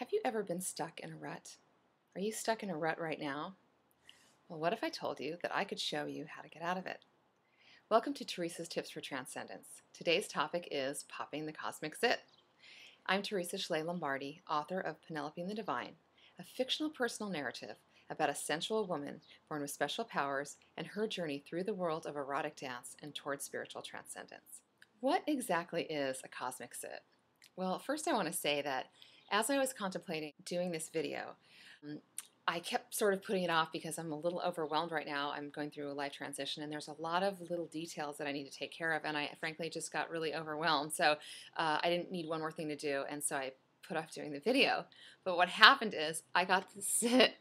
Have you ever been stuck in a rut? Are you stuck in a rut right now? Well, what if I told you that I could show you how to get out of it? Welcome to Teresa's Tips for Transcendence. Today's topic is popping the Cosmic Zit. I'm Teresa Schley Lombardi, author of Penelope and the Divine, a fictional personal narrative about a sensual woman born with special powers and her journey through the world of erotic dance and towards spiritual transcendence. What exactly is a Cosmic Zit? Well, first I want to say that as I was contemplating doing this video, I kept sort of putting it off because I'm a little overwhelmed right now. I'm going through a life transition and there's a lot of little details that I need to take care of, and I frankly just got really overwhelmed. So I didn't need one more thing to do, and so I put off doing the video. But what happened is I got to sit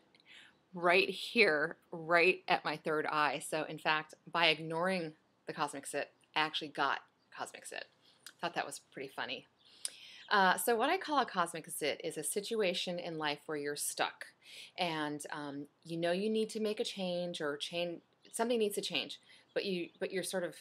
right here, right at my third eye. So in fact, by ignoring the Cosmic Zit, I actually got Cosmic Zit. Thought that was pretty funny. So what I call a Cosmic Zit is a situation in life where you're stuck and you know you need to make a change, or something needs to change, but you're sort of,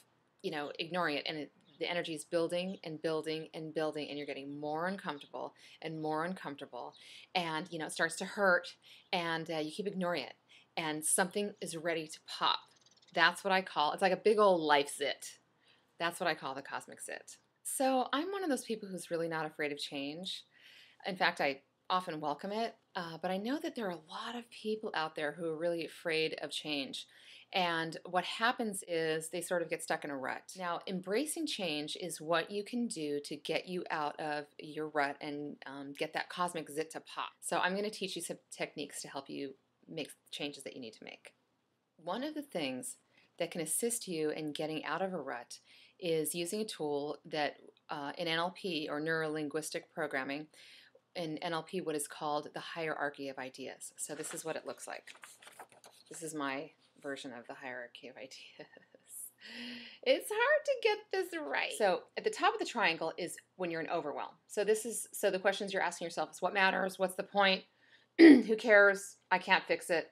ignoring it, and the energy is building and building and building, and you're getting more uncomfortable and more uncomfortable, and it starts to hurt, and you keep ignoring it, and something is ready to pop. That's what I call, it's like a big old life zit. That's what I call the Cosmic Zit. So I'm one of those people who's really not afraid of change. In fact, I often welcome it, but I know that there are a lot of people out there who are really afraid of change. And what happens is they sort of get stuck in a rut. Now, embracing change is what you can do to get you out of your rut and get that Cosmic Zit to pop. So I'm going to teach you some techniques to help you make changes that you need to make. One of the things that can assist you in getting out of a rut is using a tool that in NLP, or neuro-linguistic programming, in NLP, what is called the hierarchy of ideas. So this is what it looks like. This is my version of the hierarchy of ideas. It's hard to get this right. So at the top of the triangle is when you're in overwhelm. So the questions you're asking yourself is, what matters? What's the point? Who cares? I can't fix it.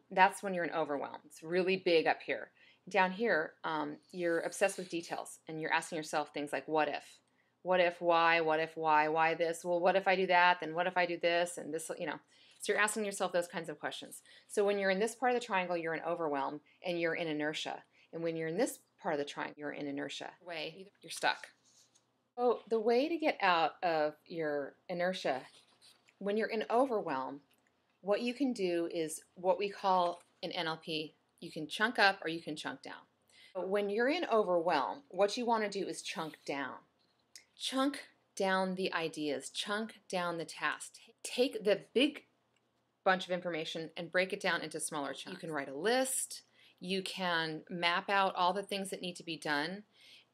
That's when you're in overwhelm. It's really big up here. Down here, you're obsessed with details, and you're asking yourself things like, what if? What if, why? What if, why this? Well, what if I do that? Then what if I do this? And this, So you're asking yourself those kinds of questions. So when you're in this part of the triangle, you're in overwhelm, and you're in inertia. And when you're in this part of the triangle, you're in inertia. You're stuck. So the way to get out of your inertia, when you're in overwhelm, what you can do is what we call in NLP, you can chunk up or you can chunk down. But when you're in overwhelm, what you want to do is chunk down. Chunk down the ideas, chunk down the tasks. Take the big bunch of information and break it down into smaller chunks. You can write a list, you can map out all the things that need to be done,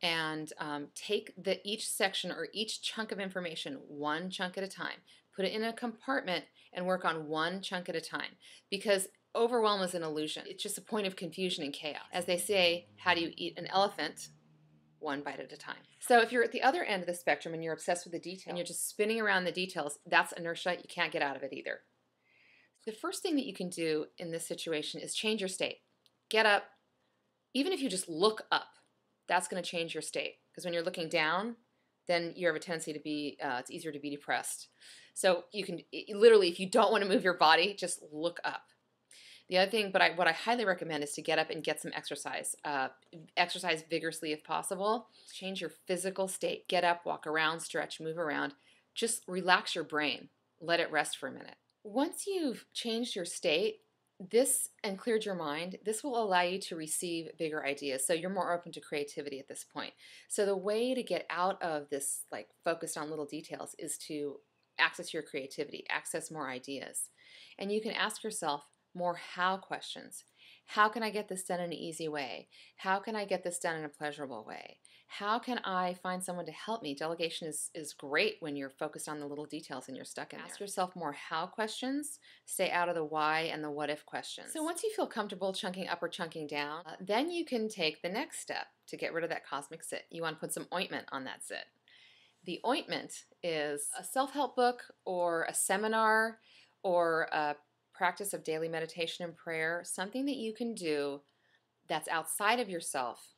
and take each section or each chunk of information one chunk at a time. Put it in a compartment and work on one chunk at a time, because overwhelm is an illusion. It's just a point of confusion and chaos. As they say, how do you eat an elephant? One bite at a time. So if you're at the other end of the spectrum and you're obsessed with the details and you're just spinning around the details, that's inertia. You can't get out of it either. The first thing that you can do in this situation is change your state. Get up. Even if you just look up, that's going to change your state. Because when you're looking down, then you have a tendency to be, it's easier to be depressed. So you can, literally, if you don't want to move your body, just look up. The other thing, what I highly recommend is to get up and get some exercise. Exercise vigorously if possible. Change your physical state. Get up, walk around, stretch, move around. Just relax your brain. Let it rest for a minute. Once you've changed your state, and cleared your mind, this will allow you to receive bigger ideas. So you're more open to creativity at this point. So the way to get out of this, focused on little details, is to access your creativity, access more ideas. And you can ask yourself more how questions. How can I get this done in an easy way? How can I get this done in a pleasurable way? How can I find someone to help me? Delegation is great when you're focused on the little details and you're stuck in there. Ask yourself more how questions. Stay out of the why and the what if questions. So once you feel comfortable chunking up or chunking down, then you can take the next step to get rid of that Cosmic Zit. You want to put some ointment on that zit. The ointment is a self-help book or a seminar or a practice of daily meditation and prayer, something that you can do that's outside of yourself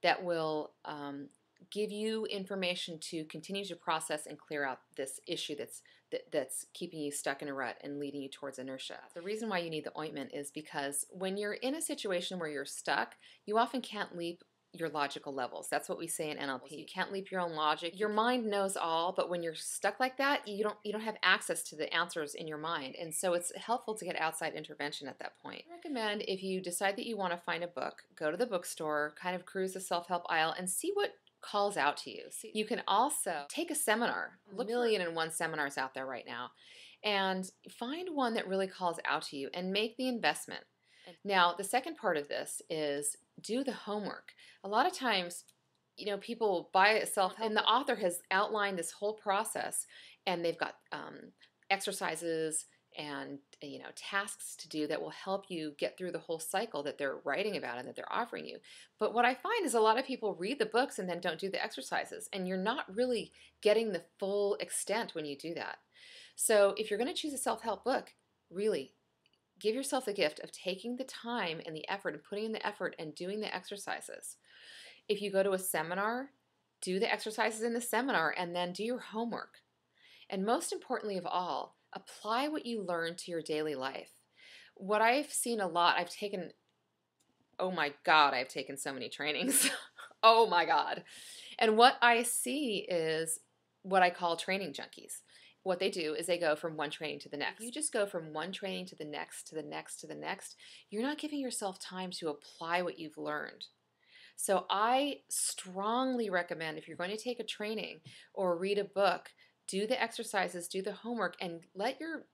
that will give you information to continue to process and clear out this issue that's keeping you stuck in a rut and leading you towards inertia. The reason why you need the ointment is because when you're in a situation where you're stuck, you often can't leap your logical levels. That's what we say in NLP. You can't leap your own logic. Your mind knows all, but when you're stuck like that, you don't have access to the answers in your mind. And so it's helpful to get outside intervention at that point. I recommend if you decide that you want to find a book, go to the bookstore, kind of cruise the self-help aisle and see what calls out to you. You can also take a seminar. Look, 1,000,001 seminars out there right now, and find one that really calls out to you and make the investment. Now, the second part of this is do the homework. A lot of times, people buy a self-help, and the author has outlined this whole process, and they've got exercises and tasks to do that will help you get through the whole cycle that they're writing about and that they're offering you. But what I find is a lot of people read the books and then don't do the exercises, and you're not really getting the full extent when you do that. So if you're going to choose a self-help book, really give yourself the gift of taking the time and the effort and putting in the effort and doing the exercises. If you go to a seminar, do the exercises in the seminar and then do your homework. And most importantly of all, apply what you learn to your daily life. What I've seen a lot, oh my God, I've taken so many trainings. Oh my God. And what I see is what I call training junkies. What they do is they go from one training to the next. If you just go from one training to the next, to the next, to the next, you're not giving yourself time to apply what you've learned. So I strongly recommend if you're going to take a training or read a book, do the exercises, do the homework, and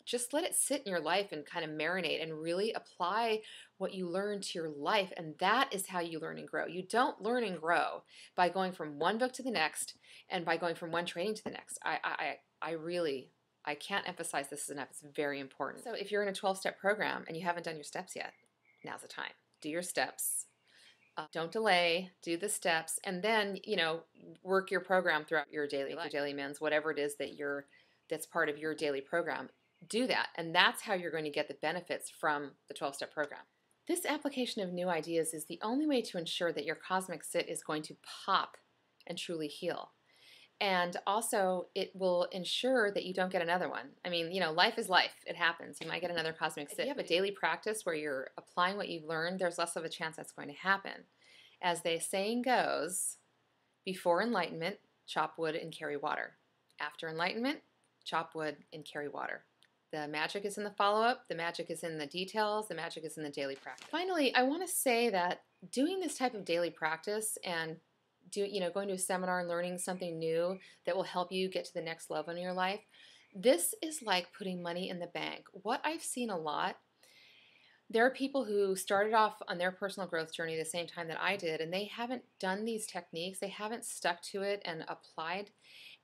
just let it sit in your life and kind of marinate and really apply what you learn to your life. And that is how you learn and grow. You don't learn and grow by going from one book to the next and by going from one training to the next. I can't emphasize this enough. It's very important. So if you're in a 12-step program and you haven't done your steps yet, now's the time. Do your steps. Don't delay, do the steps, and then, work your program throughout your daily life, your daily mins, whatever it is that's part of your daily program. Do that, and that's how you're going to get the benefits from the 12-step program. This application of new ideas is the only way to ensure that your Cosmic Zit is going to pop and truly heal. And also, it will ensure that you don't get another one. I mean, life is life. It happens. You might get another Cosmic Zit. If you have a daily practice where you're applying what you've learned, there's less of a chance that's going to happen. As the saying goes, before enlightenment, chop wood and carry water. After enlightenment, chop wood and carry water. The magic is in the follow-up. The magic is in the details. The magic is in the daily practice. Finally, I want to say that doing this type of daily practice and going to a seminar and learning something new that will help you get to the next level in your life, this is like putting money in the bank. What I've seen a lot, there are people who started off on their personal growth journey the same time that I did, and they haven't done these techniques. They haven't stuck to it and applied.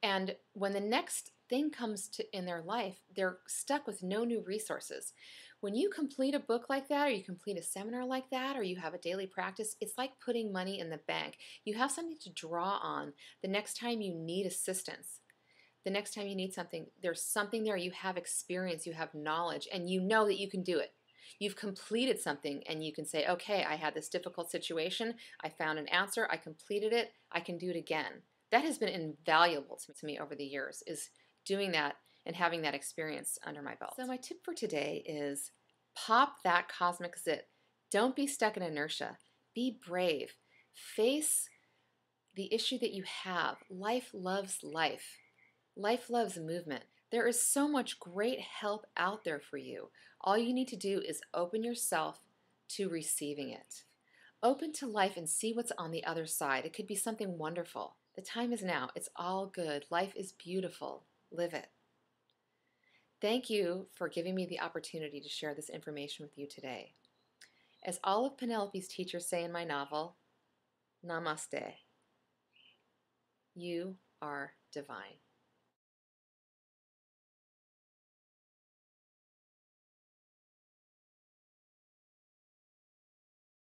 And when the next thing comes in their life, they're stuck with no new resources. When you complete a book like that, or you complete a seminar like that, or you have a daily practice, it's like putting money in the bank. You have something to draw on the next time you need assistance. The next time you need something, there's something there. You have experience, you have knowledge, and you know that you can do it. You've completed something, and you can say, okay, I had this difficult situation. I found an answer. I completed it. I can do it again. That has been invaluable to me over the years, is doing that and having that experience under my belt. So my tip for today is pop that Cosmic Zit. Don't be stuck in inertia. Be brave. Face the issue that you have. Life loves life. Life loves movement. There is so much great help out there for you. All you need to do is open yourself to receiving it. Open to life and see what's on the other side. It could be something wonderful. The time is now. It's all good. Life is beautiful. Live it. Thank you for giving me the opportunity to share this information with you today. As all of Penelope's teachers say in my novel, Namaste. You are divine.